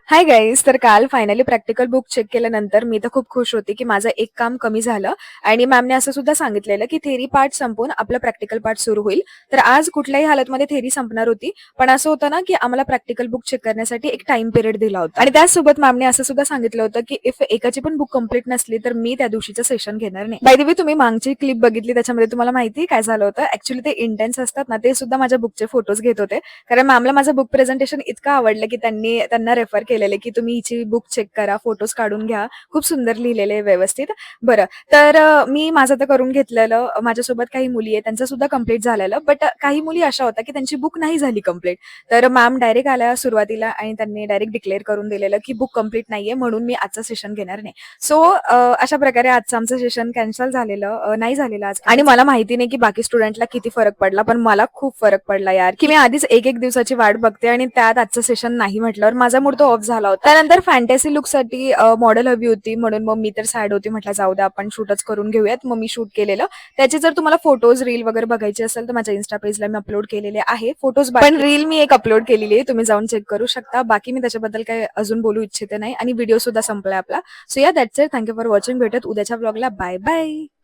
Hi guys. तर काल finally practical book check केल्यानंतर मी तर खूप खुश होते की माझं एक काम कमी झालं आणि मॅमने असं सुद्धा सांगितलेलं की थेरी पार्ट संपून आपलं प्रॅक्टिकल पार्ट सुरू होईल. तर आज कुठल्याही हालतमध्ये थेरी संपणार होती, पण असं होतं ना की आम्हाला प्रॅक्टिकल बुक चेक करण्यासाठी एक टाइम पिरियड दिला होता आणि त्याचसोबत मॅमने असं सुद्धा सांगितलं होतं की इफ एकाची पण बुक कंप्लीट नसली तर मी त्या दिवशीचं सेशन घेणार नाही. बाय द वे, तुम्ही मागची क्लिप बघितली, त्याच्यामध्ये तुम्हाला माहिती काय झालं होतं. ऍक्च्युली ते इंटेन्स असतात ना, ते सुद्धा माझ्या बुकचे फोटोज घेत होते, कारण मॅमला माझं बुक प्रेझेंटेशन इतकं आवडलं की त्यांना रेफर केलेले की तुम्ही हिची बुक चेक करा, फोटोज काढून घ्या, खूप सुंदर लिहिलेले व्यवस्थित. बरं, तर मी माझं तर करून घेतलेलं. माझ्यासोबत काही मुली आहे, त्यांचं सुद्धा कंप्लीट झालेलं, बट काही मुली अशा होत्या की त्यांची बुक नाही झाली कंप्लीट. तर मॅम डायरेक्ट आल्या सुरुवातीला आणि त्यांनी डायरेक्ट डिक्लेअर करून दिलेलं की बुक कंप्लीट नाहीये, म्हणून मी आजचं सेशन घेणार नाही. सो अशा प्रकारे आजचं आमचं सेशन कॅन्सल झालेलं, नाही झालेलं आज. आणि मला माहिती नाही की बाकी स्टुडंटला किती फरक पडला, पण मला खूप फरक पडला यार, की मी आधीच एक एक दिवसाची वाट बघते आणि त्यात आजचं सेशन नाही म्हटल्यावर माझा मूड तो ऑफ झाला होता. त्यानंतर फॅन्टसी लुकसाठी मॉडेल हवी होती, म्हणून मग मी तर सॅड होती, म्हटलं जाऊ द्या आपण शूटच करून घेऊयात. मग मी शूट केलेलं. त्याचे जर तुम्हाला फोटोज रील वगैरे बघायचे असेल तर माझ्या इन्स्टा पेजला मी अपलोड केलेले आहे फोटोज, पण रील मी एक अपलोड केलेली आहे, तुम्ही जाऊन चेक करू शकता. बाकी मी त्याच्याबद्दल काही अजून बोलू इच्छिते नाही आणि व्हिडिओ सुद्धा संपलाय आपला. सो या, that's it. Thank you for watching. भेटत उद्याच्या ब्लॉगला. Bye bye.